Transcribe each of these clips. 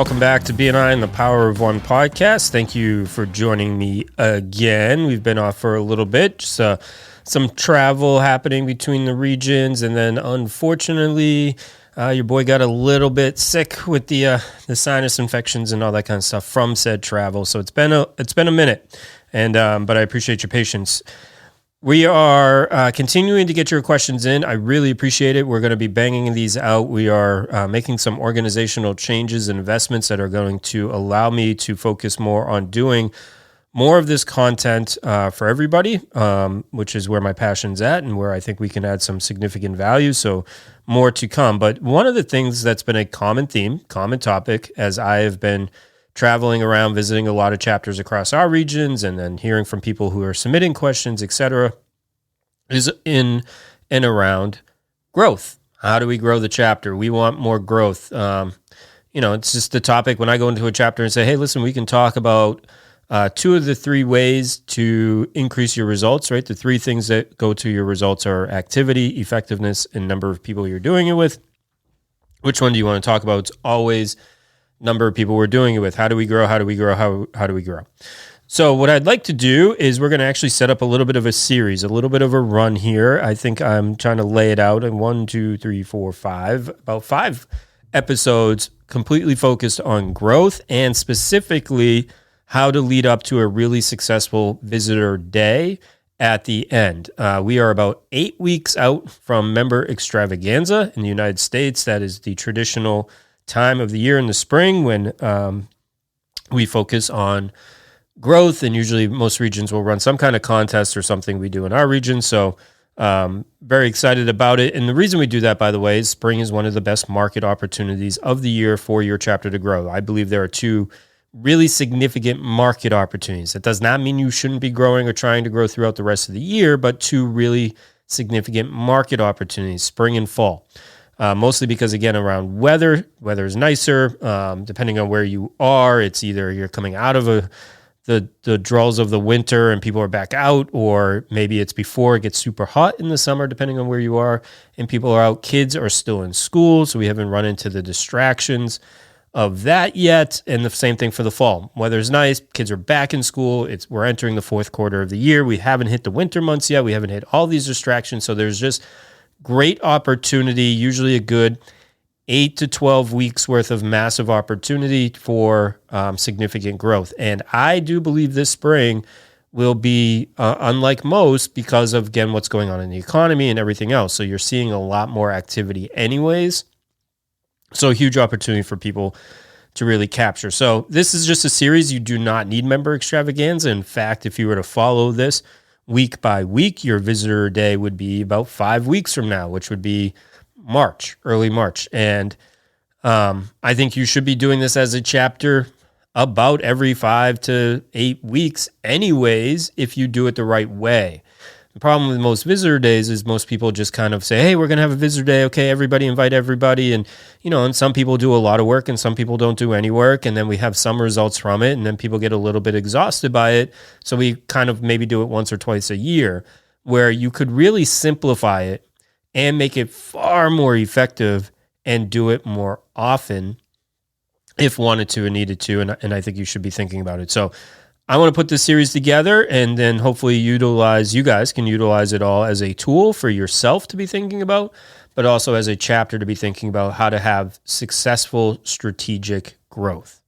welcome back to BNI and the Power of One podcast. Thank you for joining me again. We've been off for a little bit, just some travel happening between the regions, and then unfortunately, your boy got a little bit sick with the sinus infections and all that kind of stuff from said travel. So it's been a minute, and but I appreciate your patience. We are continuing to get your questions in. I really appreciate it. We're going to be banging these out. We are making some organizational changes and investments that are going to allow me to focus more on doing more of this content for everybody, which is where my passion's at and where I think we can add some significant value. So more to come. But one of the things that's been a common theme, common topic, as I have been traveling around, visiting a lot of chapters across our regions, and then hearing from people who are submitting questions, etc., is in and around growth. How do we grow the chapter? We want more growth. It's just the topic when I go into a chapter and say, hey, listen, we can talk about two of the three ways to increase your results, right? The three things that go to your results are activity, effectiveness, and number of people you're doing it with. Which one do you want to talk about? It's always number of people we're doing it with. How do we grow? How do we grow? How do we grow? So what I'd like to do is we're going to actually set up a little bit of a series, a little bit of a run here. I think I'm trying to lay it out in 1, 2, 3, 4, 5, about 5 episodes completely focused on growth and specifically how to lead up to a really successful visitor day at the end. We are about 8 weeks out from Member Extravaganza in the United States. That is the traditional time of the year in the spring when we focus on growth, and usually most regions will run some kind of contest or something we do in our region. So very excited about it. And the reason we do that, by the way, is spring is one of the best market opportunities of the year for your chapter to grow. I believe there are 2 really significant market opportunities. That does not mean you shouldn't be growing or trying to grow throughout the rest of the year, but 2 really significant market opportunities, spring and fall. Mostly because, again, around weather is nicer. Depending on where you are, it's either you're coming out of the drawls of the winter and people are back out, or maybe it's before it gets super hot in the summer, depending on where you are, and people are out. Kids are still in school, so we haven't run into the distractions of that yet. And the same thing for the fall. Weather's nice, kids are back in school. We're entering the 4th quarter of the year. We haven't hit the winter months yet. We haven't hit all these distractions, so there's just great opportunity, usually a good 8 to 12 weeks worth of massive opportunity for significant growth. And I do believe this spring will be unlike most because of, again, what's going on in the economy and everything else. So you're seeing a lot more activity anyways. So a huge opportunity for people to really capture. So this is just a series. You do not need Member Extravaganza. In fact, if you were to follow this week by week, your visitor day would be about 5 weeks from now, which would be early March. And I think you should be doing this as a chapter about every 5 to 8 weeks anyways, if you do it the right way. The problem with most visitor days is most people just kind of say, hey, we're going to have a visitor day. Okay, everybody invite everybody. And, and some people do a lot of work and some people don't do any work. And then we have some results from it. And then people get a little bit exhausted by it. So we kind of maybe do it once or twice a year, where you could really simplify it and make it far more effective and do it more often if wanted to and needed to. And I think you should be thinking about it. So I want to put this series together and then hopefully you guys can utilize it all as a tool for yourself to be thinking about, but also as a chapter to be thinking about how to have successful strategic growth.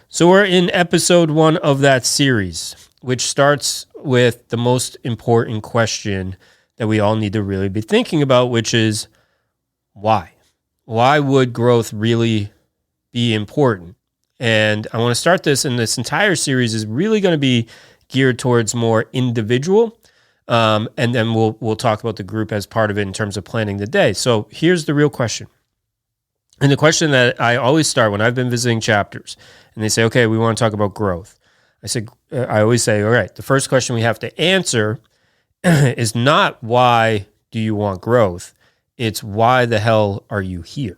So we're in episode 1 of that series, which starts with the most important question that we all need to really be thinking about, which is why? Why would growth really be important? And I want to start this, and this entire series is really going to be geared towards more individual, and then we'll talk about the group as part of it in terms of planning the day. So here's the real question. And the question that I always start when I've been visiting chapters, and they say, okay, we want to talk about growth. I always say, all right, the first question we have to answer is not why do you want growth? It's why the hell are you here?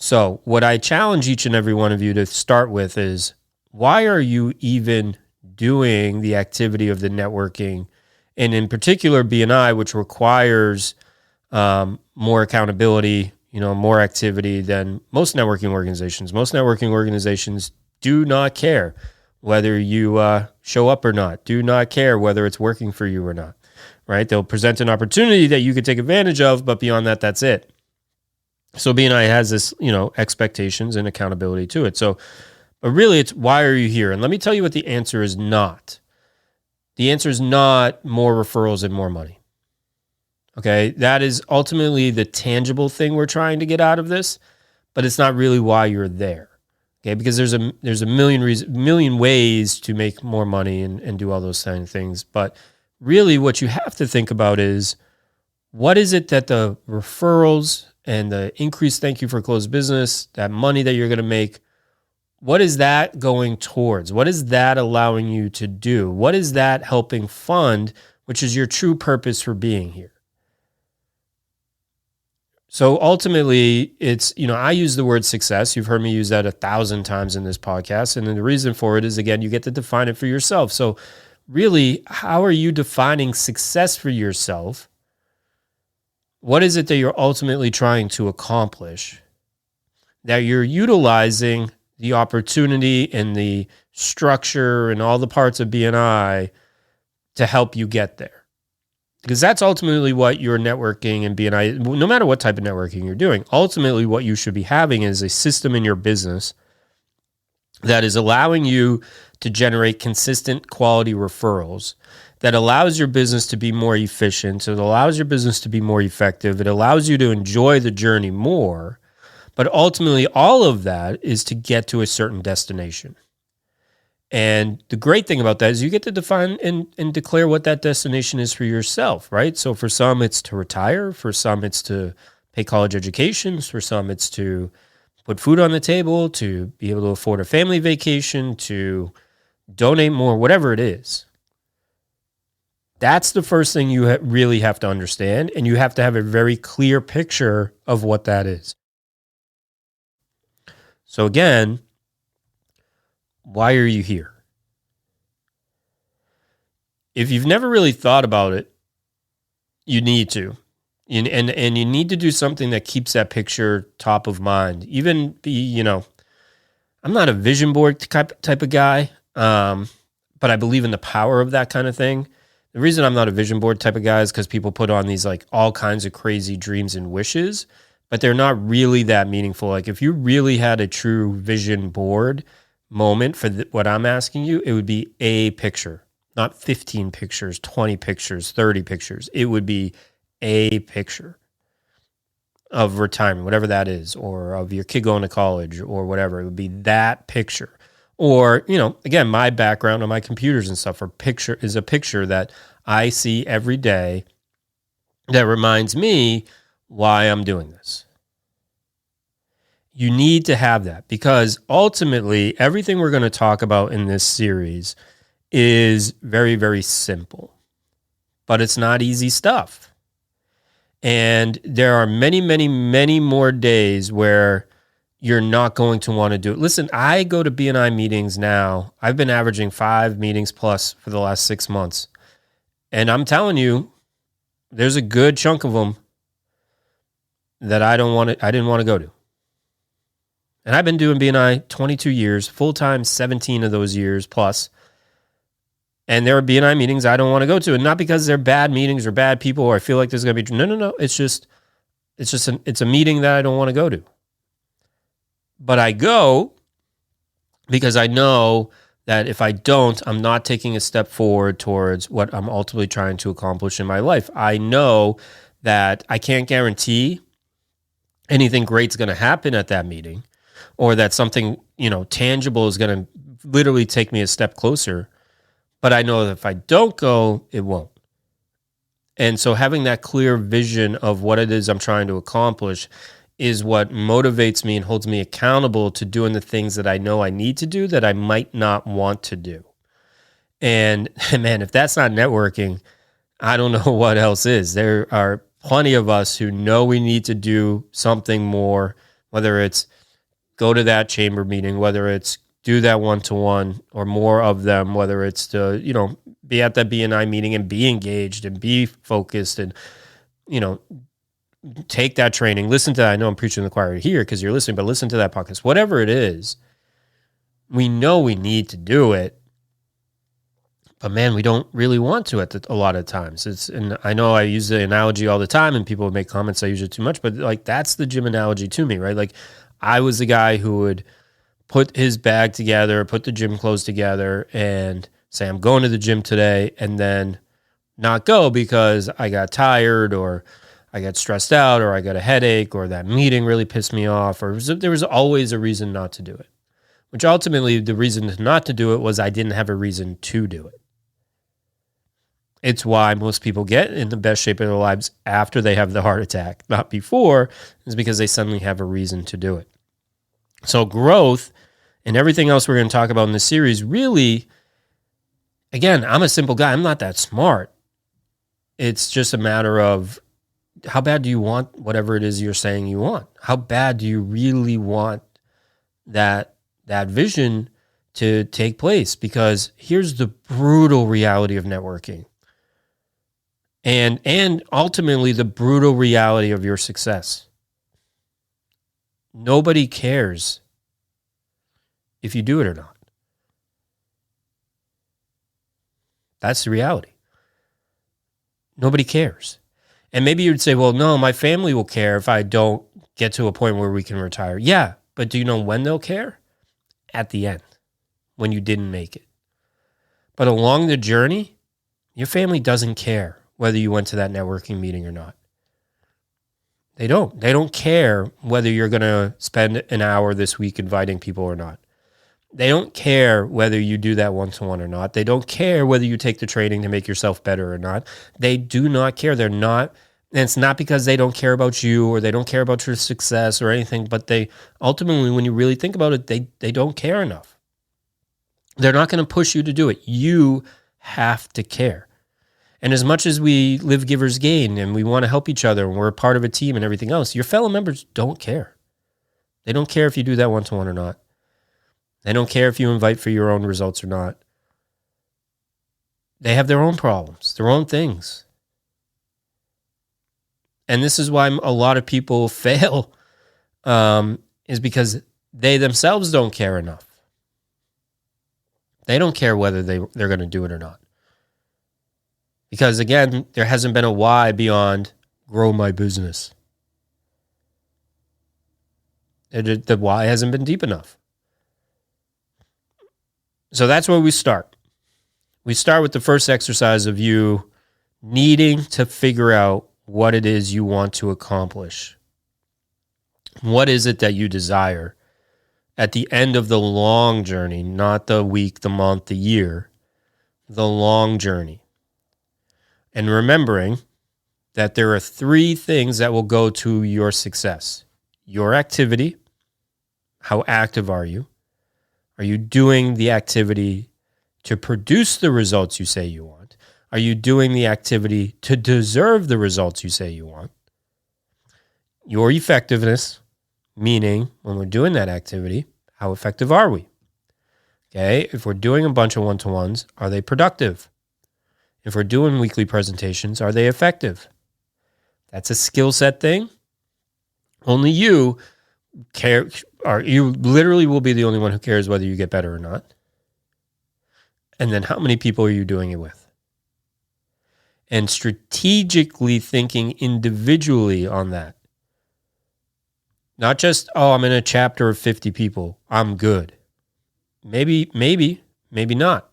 So what I challenge each and every one of you to start with is, why are you even doing the activity of the networking? And in particular, BNI, which requires more accountability, more activity than most networking organizations. Most networking organizations do not care whether you show up or not, do not care whether it's working for you or not, right? They'll present an opportunity that you could take advantage of, but beyond that, that's it. So BNI has this, expectations and accountability to it. So, but really it's, why are you here? And let me tell you what the answer is not. The answer is not more referrals and more money. Okay. That is ultimately the tangible thing we're trying to get out of this, but it's not really why you're there. Okay. Because there's a million ways to make more money and do all those kind of things. But really what you have to think about is, what is it that the referrals and the increased thank you for closed business, that money that you're going to make, what is that going towards? What is that allowing you to do? What is that helping fund, which is your true purpose for being here? So ultimately, it's, I use the word success. You've heard me use that 1,000 times in this podcast. And then the reason for it is, again, you get to define it for yourself. So really, how are you defining success for yourself? What is it that you're ultimately trying to accomplish, that you're utilizing the opportunity and the structure and all the parts of BNI to help you get there? Because that's ultimately what your networking and BNI, no matter what type of networking you're doing, ultimately what you should be having is a system in your business that is allowing you to generate consistent quality referrals, that allows your business to be more efficient. It allows your business to be more effective. It allows you to enjoy the journey more. But ultimately, all of that is to get to a certain destination. And the great thing about that is you get to define and declare what that destination is for yourself, right? So for some, it's to retire. For some, it's to pay college educations. For some, it's to put food on the table, to be able to afford a family vacation, to donate more, whatever it is. That's the first thing you really have to understand, and you have to have a very clear picture of what that is. So again, why are you here? If you've never really thought about it, you need to. And you need to do something that keeps that picture top of mind. Even be, I'm not a vision board type of guy, but I believe in the power of that kind of thing. The reason I'm not a vision board type of guy is because people put on these like all kinds of crazy dreams and wishes, but they're not really that meaningful. Like if you really had a true vision board moment for what I'm asking you, it would be a picture, not 15 pictures, 20 pictures, 30 pictures. It would be a picture of retirement, whatever that is, or of your kid going to college or whatever. It would be that picture. Or, again, my background on my computers and stuff is a picture that I see every day that reminds me why I'm doing this. You need to have that, because ultimately everything we're going to talk about in this series is very, very simple, but it's not easy stuff. And there are many, many, many more days where you're not going to want to do it. Listen, I go to BNI meetings now. I've been averaging 5 meetings plus for the last 6 months. And I'm telling you, there's a good chunk of them that I didn't want to go to. And I've been doing BNI 22 years, full-time 17 of those years plus. And there are BNI meetings I don't want to go to. And not because they're bad meetings or bad people or I feel like there's going to be, no. It's a meeting that I don't want to go to. But I go because I know that if I don't, I'm not taking a step forward towards what I'm ultimately trying to accomplish in my life. I know that I can't guarantee anything great's going to happen at that meeting, or that something, tangible is going to literally take me a step closer. But I know that if I don't go, it won't. And so having that clear vision of what it is I'm trying to accomplish is what motivates me and holds me accountable to doing the things that I know I need to do that I might not want to do. And man, if that's not networking, I don't know what else is. There are plenty of us who know we need to do something more, whether it's go to that chamber meeting, whether it's do that one-to-one or more of them, whether it's to, be at that BNI meeting and be engaged and be focused and, take that training, listen to that. I know I'm preaching to the choir here because you're listening, but listen to that podcast. Whatever it is, we know we need to do it. But man, we don't really want to at a lot of times. And I know I use the analogy all the time and people make comments I use it too much, but like that's the gym analogy to me, right? Like I was the guy who would put his bag together, put the gym clothes together and say, I'm going to the gym today, and then not go because I got tired or I got stressed out or I got a headache or that meeting really pissed me off, or there was always a reason not to do it, which ultimately the reason not to do it was I didn't have a reason to do it. It's why most people get in the best shape of their lives after they have the heart attack, not before, is because they suddenly have a reason to do it. So growth and everything else we're going to talk about in this series, really, again, I'm a simple guy. I'm not that smart. It's just a matter of how bad do you want whatever it is you're saying you want? How bad do you really want that vision to take place? Because here's the brutal reality of networking. And ultimately the brutal reality of your success. Nobody cares if you do it or not. That's the reality. Nobody cares. And maybe you'd say, well, no, my family will care if I don't get to a point where we can retire. Yeah, but do you know when they'll care? At the end, when you didn't make it. But along the journey, your family doesn't care whether you went to that networking meeting or not. They don't. They don't care whether you're going to spend an hour this week inviting people or not. They don't care whether you do that one-to-one or not. They don't care whether you take the training to make yourself better or not. They do not care. They're not, and it's not because they don't care about you or they don't care about your success or anything, but they ultimately, when you really think about it, they don't care enough. They're not going to push you to do it. You have to care. And as much as we live givers gain and we want to help each other and we're a part of a team and everything else, your fellow members don't care. They don't care if you do that one-to-one or not. They don't care if you invite for your own results or not. They have their own problems, their own things. And this is why a lot of people fail, is because they themselves don't care enough. They don't care whether they're going to do it or not. Because again, there hasn't been a why beyond grow my business. The why hasn't been deep enough. So that's where we start. We start with the first exercise of you needing to figure out what it is you want to accomplish. What is it that you desire at the end of the long journey, not the week, the month, the year, the long journey. And remembering that there are three things that will go to your success. Your activity. How active are you? Are you doing the activity to produce the results you say you want? Are you doing the activity to deserve the results you say you want? Your effectiveness, meaning when we're doing that activity, how effective are we? Okay, if we're doing a bunch of one-to-ones, are they productive? If we're doing weekly presentations, are they effective? That's a skill set thing. Only you care, or you literally will be the only one who cares whether you get better or not. And then how many people are you doing it with? And strategically thinking individually on that. Not just, oh, I'm in a chapter of 50 people. I'm good. Maybe not.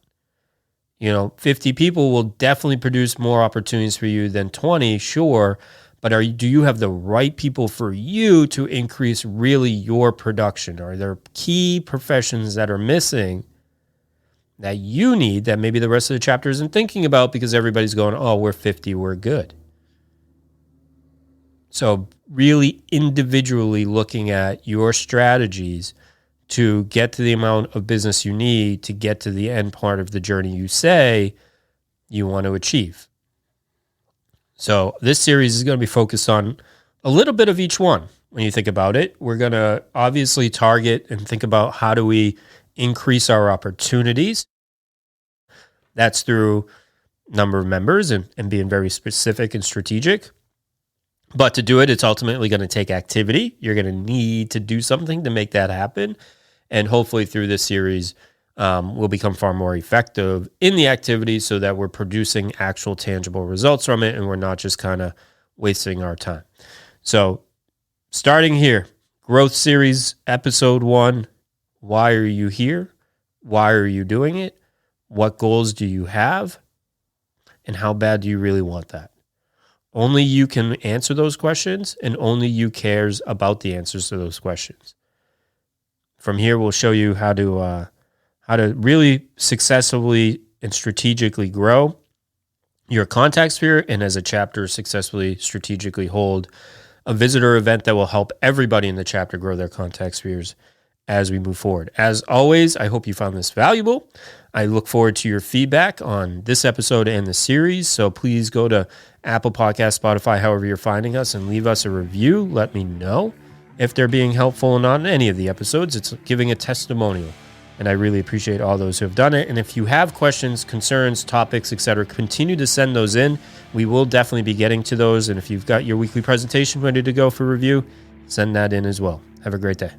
50 people will definitely produce more opportunities for you than 20, sure. But do you have the right people for you to increase really your production? Are there key professions that are missing that you need that maybe the rest of the chapter isn't thinking about because everybody's going, oh, we're 50, we're good. So really individually looking at your strategies to get to the amount of business you need to get to the end part of the journey you say you want to achieve. So this series is going to be focused on a little bit of each one. When you think about it, we're going to obviously target and think about how do we increase our opportunities. That's through number of members and being very specific and strategic. But to do it, it's ultimately going to take activity. You're going to need to do something to make that happen. And hopefully through this series, we'll become far more effective in the activity so that we're producing actual tangible results from it and we're not just kind of wasting our time. So starting here, Growth Series, Episode 1, why are you here? Why are you doing it? What goals do you have? And how bad do you really want that? Only you can answer those questions, and only you cares about the answers to those questions. From here, we'll show you how to really successfully and strategically grow your contact sphere, and as a chapter, successfully strategically hold a visitor event that will help everybody in the chapter grow their contact spheres as we move forward. As always, I hope you found this valuable. I look forward to your feedback on this episode and the series. So please go to Apple Podcasts, Spotify, however you're finding us, and leave us a review. Let me know if they're being helpful or not in any of the episodes. It's giving a testimonial, and I really appreciate all those who have done it. And if you have questions, concerns, topics, etc., continue to send those in. We will definitely be getting to those. And if you've got your weekly presentation ready to go for review, send that in as well. Have a great day.